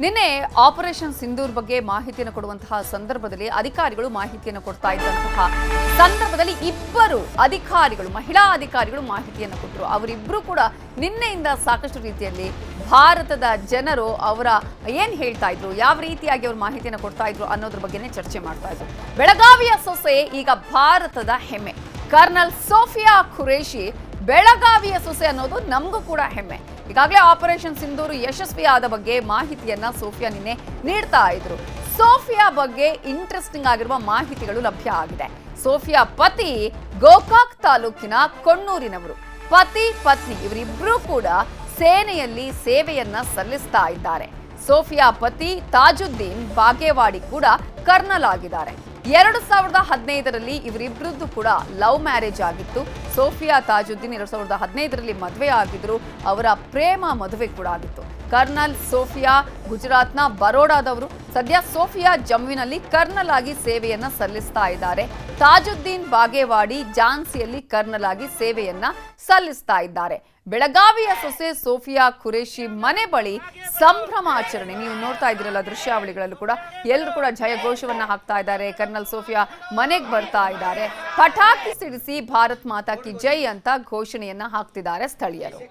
ನಿನ್ನೆ ಆಪರೇಷನ್ ಸಿಂಧೂರ್ ಬಗ್ಗೆ ಮಾಹಿತಿಯನ್ನು ಕೊಡುವಂತಹ ಸಂದರ್ಭದಲ್ಲಿ ಅಧಿಕಾರಿಗಳು ಮಾಹಿತಿಯನ್ನು ಕೊಡ್ತಾ ಇದ್ದಂತಹ ಸಂದರ್ಭದಲ್ಲಿ ಇಬ್ಬರು ಅಧಿಕಾರಿಗಳು ಮಹಿಳಾ ಅಧಿಕಾರಿಗಳು ಮಾಹಿತಿಯನ್ನು ಕೊಟ್ಟರು. ಅವರಿಬ್ಬರು ಕೂಡ ನಿನ್ನೆಯಿಂದ ಸಾಕಷ್ಟು ರೀತಿಯಲ್ಲಿ ಭಾರತದ ಜನರು ಅವರ ಏನ್ ಹೇಳ್ತಾ ಇದ್ರು, ಯಾವ ರೀತಿಯಾಗಿ ಅವರು ಮಾಹಿತಿಯನ್ನು ಕೊಡ್ತಾ ಇದ್ರು ಅನ್ನೋದ್ರ ಬಗ್ಗೆನೇ ಚರ್ಚೆ ಮಾಡ್ತಾ ಇದ್ರು. ಬೆಳಗಾವಿಯ ಸೊಸೆ ಈಗ ಭಾರತದ ಹೆಮ್ಮೆ. ಕರ್ನಲ್ ಸೋಫಿಯಾ ಖುರೇಶಿ ಬೆಳಗಾವಿಯ ಸೊಸೆ ಅನ್ನೋದು ನಮಗೂ ಕೂಡ ಹೆಮ್ಮೆ. ಈಗಾಗಲೇ ಆಪರೇಷನ್ ಸಿಂಧೂರು ಯಶಸ್ವಿಯಾದ ಬಗ್ಗೆ ಮಾಹಿತಿಯನ್ನ ಸೋಫಿಯಾ ನಿನ್ನೆ ನೀಡ್ತಾ ಇದ್ರು. ಸೋಫಿಯಾ ಬಗ್ಗೆ ಇಂಟ್ರೆಸ್ಟಿಂಗ್ ಆಗಿರುವ ಮಾಹಿತಿಗಳು ಲಭ್ಯ ಆಗಿದೆ. ಸೋಫಿಯಾ ಪತಿ ಗೋಕಾಕ್ ತಾಲೂಕಿನ ಕೊಣ್ಣೂರಿನವರು. ಪತಿ ಪತ್ನಿ ಇವರಿಬ್ಬರೂ ಕೂಡ ಸೇನೆಯಲ್ಲಿ ಸೇವೆಯನ್ನ ಸಲ್ಲಿಸ್ತಾ ಇದ್ದಾರೆ. ಸೋಫಿಯಾ ಪತಿ ತಾಜುದ್ದೀನ್ ಬಾಗೇವಾಡಿ ಕೂಡ ಕರ್ನಲ್ ಆಗಿದ್ದಾರೆ. 2015ರಲ್ಲಿ ಇವರಿಬ್ಬರದ್ದು ಕೂಡ ಲವ್ ಮ್ಯಾರೇಜ್ ಆಗಿತ್ತು. ಸೋಫಿಯಾ ತಾಜುದ್ದೀನ್ 2015ರಲ್ಲಿ ಮದುವೆ ಆಗಿದ್ರು. ಅವರ ಪ್ರೇಮ ಮದುವೆ ಕೂಡ ಆಗಿತ್ತು. ಕರ್ನಲ್ ಸೋಫಿಯಾ ಗುಜರಾತ್ನ ಬರೋಡಾದವರು. ಸದ್ಯ ಸೋಫಿಯಾ ಜಮ್ಮುವಿನಲ್ಲಿ ಕರ್ನಲ್ ಆಗಿ ಸೇವೆಯನ್ನ ಸಲ್ಲಿಸ್ತಾ ಇದ್ದಾರೆ. ತಾಜುದ್ದೀನ್ ಬಾಗೇವಾಡಿ ಝಾನ್ಸಿಯಲ್ಲಿ ಕರ್ನಲ್ ಆಗಿ ಸೇವೆಯನ್ನ ಸಲ್ಲಿಸ್ತಾ ಇದ್ದಾರೆ. ಬೆಳಗಾವಿಯ ಸೊಸೆ ಸೋಫಿಯಾ ಖುರೇಶಿ ಮನೆ ಬಳಿ ಸಂಭ್ರಮಾಚರಣೆ ನೀವು ನೋಡ್ತಾ ಇದ್ದೀರಲ್ಲ ದೃಶ್ಯಾವಳಿಗಳಲ್ಲೂ ಕೂಡ ಎಲ್ಲರೂ ಕೂಡ ಜಯಘೋಷವನ್ನ ಹಾಕ್ತಾ ಇದ್ದಾರೆ. ಕರ್ನಲ್ ಸೋಫಿಯಾ ಮನೆಗೆ ಬರ್ತಾ ಇದ್ದಾರೆ. ಪಟಾಕಿ ಸಿಡಿಸಿ ಭಾರತ್ ಮಾತಾ ಕಿ ಜೈ ಅಂತ ಘೋಷಣೆಯನ್ನ ಹಾಕ್ತಿದ್ದಾರೆ ಸ್ಥಳೀಯರು.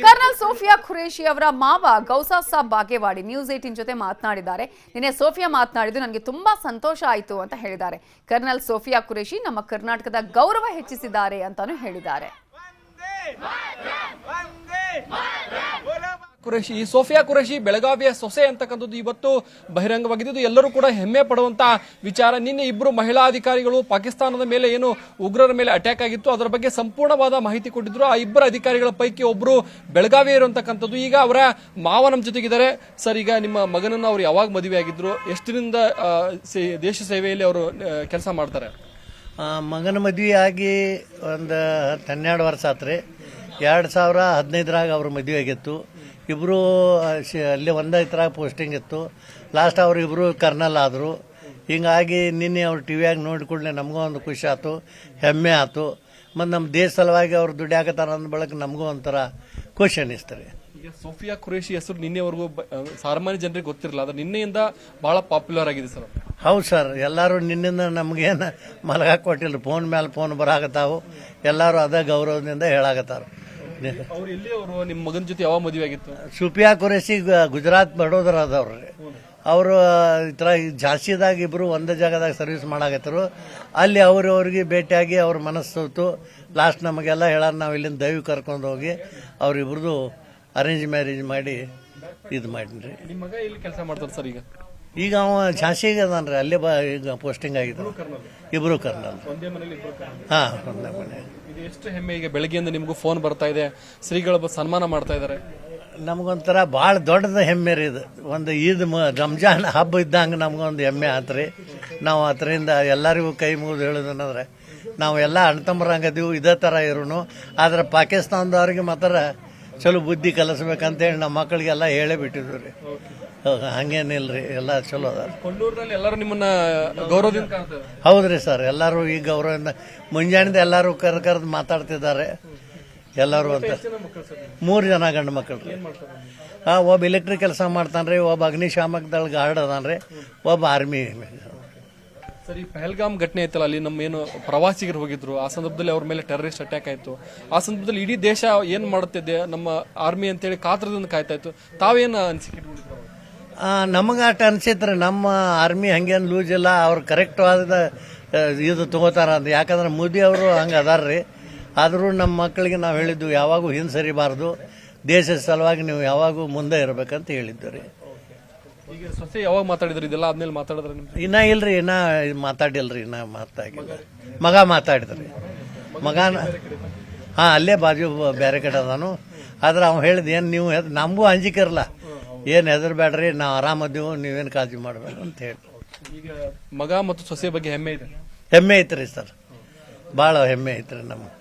ಕರ್ನಲ್ ಸೋಫಿಯಾ ಖುರೇಶಿ ಅವರ ಮಾವ ಗೌಸಾ ಸಾಬ್ ಬಾಗೇವಾಡಿ ನ್ಯೂಸ್ 18 ಜೊತೆ ಮಾತನಾಡಿದ್ದಾರೆ. ನಿನ್ನೆ ಸೋಫಿಯಾ ಮಾತನಾಡಿದ್ದು ನನಗೆ ತುಂಬಾ ಸಂತೋಷ ಆಯಿತು ಅಂತ ಹೇಳಿದ್ದಾರೆ. ಕರ್ನಲ್ ಸೋಫಿಯಾ ಖುರೇಶಿ ನಮ್ಮ ಕರ್ನಾಟಕದ ಗೌರವ ಹೆಚ್ಚಿಸಿದ್ದಾರೆ ಅಂತಾನೂ ಹೇಳಿದ್ದಾರೆ. ಖುರೇಶಿ ಸೋಫಿಯಾ ಖುರೇಶಿ ಬೆಳಗಾವಿಯ ಸೊಸೆ ಅಂತಕ್ಕಂಥದ್ದು ಇವತ್ತು ಬಹಿರಂಗವಾಗಿದ್ದು ಎಲ್ಲರೂ ಕೂಡ ಹೆಮ್ಮೆ ಪಡುವಂತ ವಿಚಾರ. ನಿನ್ನೆ ಇಬ್ಬರು ಮಹಿಳಾ ಅಧಿಕಾರಿಗಳು ಪಾಕಿಸ್ತಾನದ ಮೇಲೆ ಏನು ಉಗ್ರರ ಮೇಲೆ ಅಟ್ಯಾಕ್ ಆಗಿತ್ತು ಅದರ ಬಗ್ಗೆ ಸಂಪೂರ್ಣವಾದ ಮಾಹಿತಿ ಕೊಟ್ಟಿದ್ರು. ಆ ಇಬ್ಬರು ಅಧಿಕಾರಿಗಳ ಪೈಕಿ ಒಬ್ರು ಬೆಳಗಾವಿ ಇರುವಂತಕ್ಕಂಥದ್ದು. ಈಗ ಅವರ ಮಾವ ನಮ್ಮ ಜೊತೆಗಿದ್ದಾರೆ. ಸರ್, ಈಗ ನಿಮ್ಮ ಮಗನನ್ನು ಅವ್ರು ಯಾವಾಗ ಮದುವೆ ಆಗಿದ್ರು, ಎಷ್ಟು ದಿನದಿಂದ ದೇಶ ಸೇವೆಯಲ್ಲಿ ಅವರು ಕೆಲಸ ಮಾಡ್ತಾರೆ? ಮಗನ ಮದುವೆ ಆಗಿ ಒಂದು 12 ವರ್ಷ ಆತ್ರಿ. 2015ರಾಗ ಅವ್ರ ಮದುವೆ ಆಗಿತ್ತು. ಇಬ್ಬರು ಅಲ್ಲಿ ಒಂದೈತರಾಗ ಪೋಸ್ಟಿಂಗ್ ಇತ್ತು. ಲಾಸ್ಟ್ ಅವ್ರಿಬ್ರು ಕರ್ನಲ್ ಆದರು. ಹಿಂಗಾಗಿ ನಿನ್ನೆ ಅವ್ರು ಟಿವಿಯಾಗ ನೋಡಿಕೊಳ್ಳೆ ನಮಗೂ ಒಂದು ಖುಷಿ ಆಯ್ತು, ಹೆಮ್ಮೆ ಆಯ್ತು. ಮತ್ತು ನಮ್ಮ ದೇಶ ಸಲುವಾಗಿ ಅವ್ರು ದುಡಿಯಾಕತ್ತಾರ ಅಂದ ಬಳಕ ನಮಗೂ ಒಂಥರ ಖುಷಿ ಅನ್ನಿಸ್ತಾರೆ. ಈಗ ಸೋಫಿಯಾ ಖುರೇಶಿ ಹೆಸರು ನಿನ್ನೆವರೆಗೂ ಸಾಮಾನ್ಯ ಜನರಿಗೆ ಗೊತ್ತಿರಲಿಲ್ಲ, ಅದು ನಿನ್ನೆಯಿಂದ ಬಹಳ ಪಾಪ್ಯುಲರ್ ಆಗಿದೆ ಸರ್. ಹೌದು ಸರ್, ಎಲ್ಲರೂ ನಿನ್ನಿಂದ ನಮಗೇನು ಮಲಗಾಕ್ ಕೊಟ್ಟಿಲ್ಲ. ಫೋನ್ ಮೇಲೆ ಫೋನ್ ಬರಾಕತ್ತಾವು. ಎಲ್ಲರೂ ಅದೇ ಗೌರವದಿಂದ ಹೇಳಾಕತ್ತಾರ. ಅವ್ರು ಎಲ್ಲಿ ಅವರು ನಿಮ್ಮ ಮಗನ ಜೊತೆ ಯಾವ ಮದುವೆ ಆಗಿತ್ತು? ಸೋಫಿಯಾ ಖುರೇಶಿ ಗುಜರಾತ್ ಬಡೋದರ ಅದವ್ರಿ. ಅವರು ಈ ಥರ ಝಾನ್ಸಿದಾಗ ಇಬ್ಬರು ಒಂದೇ ಜಾಗದಾಗ ಸರ್ವಿಸ್ ಮಾಡಾಕತ್ತರು. ಅಲ್ಲಿ ಅವ್ರಿಗೆ ಭೇಟಿಯಾಗಿ ಅವ್ರ ಮನಸ್ಸು ಲಾಸ್ಟ್ ನಮಗೆಲ್ಲ ಹೇಳಾರ ನಾವು ಇಲ್ಲಿಂದ ದೈವ ಕರ್ಕೊಂಡು ಹೋಗಿ ಅವ್ರಿಬ್ರದ್ದು ಅರೇಂಜ್ ಮ್ಯಾರೇಜ್ ಮಾಡಿ ಇದು ಮಾಡಿನ್ರಿ. ನಿಮ್ಮ ಮಗ ಇಲ್ಲಿ ಕೆಲಸ ಮಾಡ್ತಾರೆ ಸರ್? ಈಗ ಅವ ಝಾನ್ಸಿಗೆ ಅದಾನ್ರಿ, ಅಲ್ಲೇ ಈಗ ಪೋಸ್ಟಿಂಗ್ ಆಗಿದ್ರು. ಇಬ್ರು ಕರ್ನಲ್. ಹಾಂ, ಒಂದೇ ಮನೆ. ಇದು ಎಷ್ಟು ಹೆಮ್ಮೆ. ಈಗ ಬೆಳಗ್ಗೆಯಿಂದ ನಿಮಗೂ ಫೋನ್ ಬರ್ತಾ ಇದೆ, ಶ್ರೀಗಳ ಸನ್ಮಾನ ಮಾಡ್ತಾ ಇದ್ದಾರೆ. ನಮಗೊಂಥರ ಭಾಳ ದೊಡ್ಡದ ಹೆಮ್ಮೆ ರೀ ಇದು. ಒಂದು ಈದ್ ರಂಜಾನ್ ಹಬ್ಬ ಇದ್ದಂಗೆ ನಮಗೊಂದು ಹೆಮ್ಮೆ ಆತ್ರಿ. ನಾವು ಅದರಿಂದ ಎಲ್ಲರಿಗೂ ಕೈ ಮುಗಿದು ಹೇಳೋದಂದ್ರೆ ನಾವು ಎಲ್ಲ ಅಣ್ತಂಬರಂಗದೀವು, ಇದೇ ಥರ ಇರೋನು. ಆದ್ರೆ ಪಾಕಿಸ್ತಾನದವ್ರಿಗೆ ಮಾತ್ರ ಚಲೋ ಬುದ್ಧಿ ಕಲಿಸ್ಬೇಕಂತೇಳಿ ನಮ್ಮ ಮಕ್ಕಳಿಗೆಲ್ಲ ಹೇಳೇ ಬಿಟ್ಟಿದ್ವಿ ರೀ. ಹಂಗೇನಿಲ್ರಿ, ಎಲ್ಲ ಚಲೋ ಅದ. ಕೊಂಡೂರಿನಲ್ಲಿ ಎಲ್ಲರೂ ನಿಮ್ಮನ್ನ ಗೌರವದಿಂದ ಕಾಣ್ತಾರೆ. ಹೌದ್ರಿ ಸರ್, ಎಲ್ಲರೂ ಈ ಗೌರವದಿಂದ ಮುಂಜಾನೆದ ಎಲ್ಲರೂ ಕರೆದು ಮಾತಾಡ್ತಿದ್ದಾರೆ ಎಲ್ಲರೂ ಅಂತ. 3 ಜನ ಗಂಡು ಮಕ್ಕಳು ರೀ. ಒಬ್ಬ ಎಲೆಕ್ಟ್ರಿಕ್ ಕೆಲಸ ಮಾಡ್ತಾನ್ರಿ, ಒಬ್ಬ ಅಗ್ನಿಶಾಮಕ ದಳ ಗಾರ್ಡ್ ಅದಾನ್ರಿ, ಒಬ್ಬ ಆರ್ಮಿ. ಸರ್, ಈ ಪಹಲ್ಗಾಮ್ ಘಟನೆ ಐತಲ್ಲ, ಅಲ್ಲಿ ನಮ್ಮ ಏನು ಪ್ರವಾಸಿಗರು ಹೋಗಿದ್ರು, ಆ ಸಂದರ್ಭದಲ್ಲಿ ಅವ್ರ ಮೇಲೆ ಟೆರರಿಸ್ಟ್ ಅಟ್ಯಾಕ್ ಆಯ್ತು. ಆ ಸಂದರ್ಭದಲ್ಲಿ ಇಡೀ ದೇಶ ಏನ್ ಮಾಡುತ್ತಿದೆ, ನಮ್ಮ ಆರ್ಮಿ ಅಂತೇಳಿ ಕಾತ್ರದಿಂದ ಕಾಯ್ತಾ ಇತ್ತು. ತಾವೇನು ಅನಿಸಿಕೆ? ನಮಗೆ ಅಟ್ ಅನ್ಸಿತ್ರಿ, ನಮ್ಮ ಆರ್ಮಿ ಹಂಗೇನು ಲೂಸ್ ಇಲ್ಲ, ಅವ್ರು ಕರೆಕ್ಟ್ ಆದ ಇದು ತಗೋತಾರ ಅಂತ. ಯಾಕಂದ್ರೆ ಮೋದಿ ಅವರು ಹಂಗೆ ಅದಾರ್ರಿ. ಆದರೂ ನಮ್ಮ ಮಕ್ಕಳಿಗೆ ನಾವು ಹೇಳಿದ್ದು ಯಾವಾಗೂ ಹಿಂಸರಿಬಾರ್ದು, ದೇಶದ ಸಲುವಾಗಿ ನೀವು ಯಾವಾಗೂ ಮುಂದೆ ಇರಬೇಕಂತ ಹೇಳಿದ್ದು ರೀ. ಈಗ ಸೊಸೆ ಯಾವಾಗ ಮಾತಾಡಿದ್ರಿ? ಇದೆಲ್ಲ ಆದ್ಮೇಲೆ ಮಾತಾಡಿದ್ರೆ? ಇನ್ನ ಇಲ್ರಿ, ಇನ್ನ ಮಾತಾಡಿಲ್ರಿ, ಇನ್ನ ಮಾತಾಡಿಲ್ಲ. ಮಗ ಮಾತಾಡಿದ್ರಿ. ಮಗನ ಅಲ್ಲೇ ಬಾಜು ಬೇರೆ ಕಡೆ ಅದಾನು. ಆದ್ರೆ ಅವ್ನು ಹೇಳಿದ್ ಏನು ನೀವು ನಮಗೂ ಅಂಜಿಕೆ ಇರಲ್ಲ, ಏನು ಹೆದರ್ಬೇಡ್ರಿ, ನಾವು ಆರಾಮದೀವು, ನೀವೇನು ಕಾಳಜಿ ಮಾಡಬೇಡ ಅಂತ ಹೇಳಿ. ಈಗ ಮಗ ಮತ್ತು ಸೊಸೆ ಬಗ್ಗೆ ಹೆಮ್ಮೆ ಇದೆ? ಹೆಮ್ಮೆ ಐತ್ರಿ ಸರ್, ಭಾಳ ಹೆಮ್ಮೆ ಐತ್ರಿ ನಮ್ಗೆ.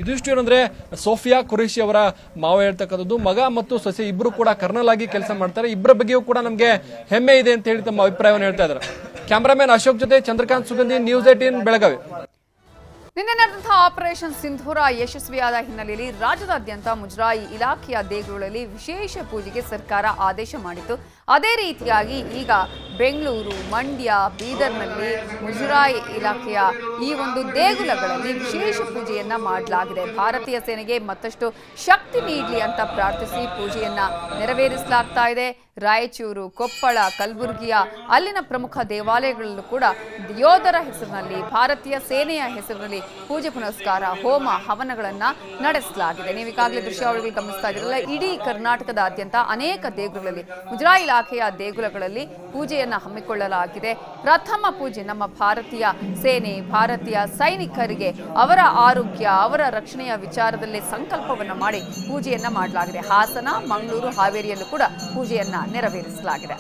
ಇದಿಷ್ಟು ಏನಂದ್ರೆ ಸೋಫಿಯಾ ಖುರೇಶಿ ಅವರ ಮಾವ ಹೇಳ್ತಕ್ಕಂಥದ್ದು. ಮಗ ಮತ್ತು ಸೊಸೆ ಇಬ್ರು ಕೂಡ ಕರ್ನಲ್ ಆಗಿ ಕೆಲಸ ಮಾಡ್ತಾರೆ. ಇಬ್ಬರ ಬಗ್ಗೆಯೂ ಕೂಡ ನಮಗೆ ಹೆಮ್ಮೆ ಇದೆ ಅಂತ ಹೇಳಿ ತಮ್ಮ ಅಭಿಪ್ರಾಯವನ್ನು ಹೇಳ್ತಾ ಇದ್ದಾರೆ. ಕ್ಯಾಮರಾಮನ್ ಅಶೋಕ್ ಜೊತೆ ಚಂದ್ರಕಾಂತ್ ಸುಗಂಧಿ, ನ್ಯೂಸ್ 18 ಬೆಳಗಾವಿ. ನಿನ್ನೆ ನಡೆದಂತಹ ಆಪರೇಷನ್ ಸಿಂಧೂರ ಯಶಸ್ವಿಯಾದ ಹಿನ್ನೆಲೆಯಲ್ಲಿ ರಾಜ್ಯದಾದ್ಯಂತ ಮುಜರಾಯಿ ಇಲಾಖೆಯ ದೇಗುಲಗಳಲ್ಲಿ ವಿಶೇಷ ಪೂಜೆಗೆ ಸರ್ಕಾರ ಆದೇಶ ಮಾಡಿತು. ಅದೇ ರೀತಿಯಾಗಿ ಈಗ ಬೆಂಗಳೂರು, ಮಂಡ್ಯ, ಬೀದರ್ನಲ್ಲಿ ಮುಜರಾಯಿ ಇಲಾಖೆಯ ಈ ಒಂದು ದೇಗುಲಗಳಲ್ಲಿ ವಿಶೇಷ ಪೂಜೆಯನ್ನ ಮಾಡಲಾಗಿದೆ. ಭಾರತೀಯ ಸೇನೆಗೆ ಮತ್ತಷ್ಟು ಶಕ್ತಿ ನೀಡಲಿ ಅಂತ ಪ್ರಾರ್ಥಿಸಿ ಪೂಜೆಯನ್ನ ನೆರವೇರಿಸಲಾಗ್ತಾ ಇದೆ. ರಾಯಚೂರು, ಕೊಪ್ಪಳ, ಕಲಬುರಗಿಯ ಅಲ್ಲಿನ ಪ್ರಮುಖ ದೇವಾಲಯಗಳಲ್ಲೂ ಕೂಡ ಯೋಧರ ಹೆಸರಿನಲ್ಲಿ, ಭಾರತೀಯ ಸೇನೆಯ ಹೆಸರಿನಲ್ಲಿ ಪೂಜೆ ಪುನಸ್ಕಾರ, ಹೋಮ ಹವನಗಳನ್ನ ನಡೆಸಲಾಗಿದೆ. ನೀವು ಈಗಾಗಲೇ ದೃಶ್ಯಾವಳಿಗಳು ಗಮನಿಸ್ತಾ ಇದ್ದೀರಲ್ಲ, ಇಡೀ ಕರ್ನಾಟಕದಾದ್ಯಂತ ಅನೇಕ ದೇಗುಲಗಳಲ್ಲಿ, ಮುಜರಾಯಿ ಇಲಾಖೆಯ ದೇಗುಲಗಳಲ್ಲಿ ಪೂಜೆಯನ್ನ ಹಮ್ಮಿಕೊಳ್ಳಲಾಗಿದೆ. ಪ್ರಥಮ ಪೂಜೆ ನಮ್ಮ ಭಾರತೀಯ ಸೇನೆ, ಭಾರತೀಯ ಸೈನಿಕರಿಗೆ ಅವರ ಆರೋಗ್ಯ, ಅವರ ರಕ್ಷಣೆಯ ವಿಚಾರದಲ್ಲಿ ಸಂಕಲ್ಪವನ್ನ ಮಾಡಿ ಪೂಜೆಯನ್ನ ಮಾಡಲಾಗಿದೆ. ಹಾಸನ, ಮಂಗಳೂರು, ಹಾವೇರಿಯಲ್ಲೂ ಕೂಡ ಪೂಜೆಯನ್ನ ನೆರವೇರಿಸಲಾಗಿದೆ.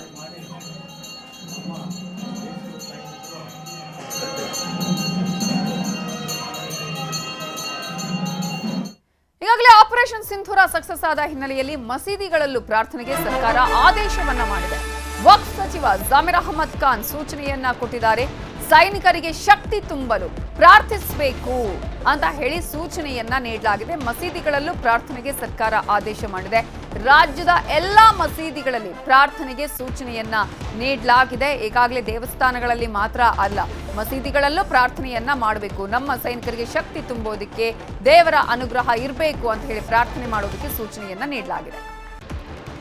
ಈಗಾಗಲೇ ಆಪರೇಷನ್ ಸಿಂಧೂರ ಸಕ್ಸಸ್ ಆದ ಹಿನ್ನೆಲೆಯಲ್ಲಿ ಮಸೀದಿಗಳಲ್ಲೂ ಪ್ರಾರ್ಥನೆಗೆ ಸರ್ಕಾರ ಆದೇಶವನ್ನ ಮಾಡಿದೆ. ವಕ್ಫ್ ಸಚಿವ ಜಮೀರ್ ಅಹಮದ್ ಖಾನ್ ಸೂಚನೆಯನ್ನ ಕೊಟ್ಟಿದ್ದಾರೆ. ಸೈನಿಕರಿಗೆ ಶಕ್ತಿ ತುಂಬಲು ಪ್ರಾರ್ಥಿಸಬೇಕು ಅಂತ ಹೇಳಿ ಸೂಚನೆಯನ್ನ ನೀಡಲಾಗಿದೆ. ಮಸೀದಿಗಳಲ್ಲೂ ಪ್ರಾರ್ಥನೆಗೆ ಸರ್ಕಾರ ಆದೇಶ ಮಾಡಿದೆ. ರಾಜ್ಯದ ಎಲ್ಲಾ ಮಸೀದಿಗಳಲ್ಲಿ ಪ್ರಾರ್ಥನೆಗೆ ಸೂಚನೆಯನ್ನ ನೀಡಲಾಗಿದೆ. ಈಗಾಗಲೇ ದೇವಸ್ಥಾನಗಳಲ್ಲಿ ಮಾತ್ರ ಅಲ್ಲ, ಮಸೀದಿಗಳಲ್ಲೂ ಪ್ರಾರ್ಥನೆಯನ್ನ ಮಾಡಬೇಕು. ನಮ್ಮ ಸೈನಿಕರಿಗೆ ಶಕ್ತಿ ತುಂಬೋದಕ್ಕೆ, ದೇವರ ಅನುಗ್ರಹ ಇರಬೇಕು ಅಂತ ಹೇಳಿ ಪ್ರಾರ್ಥನೆ ಮಾಡೋದಕ್ಕೆ ಸೂಚನೆಯನ್ನ ನೀಡಲಾಗಿದೆ.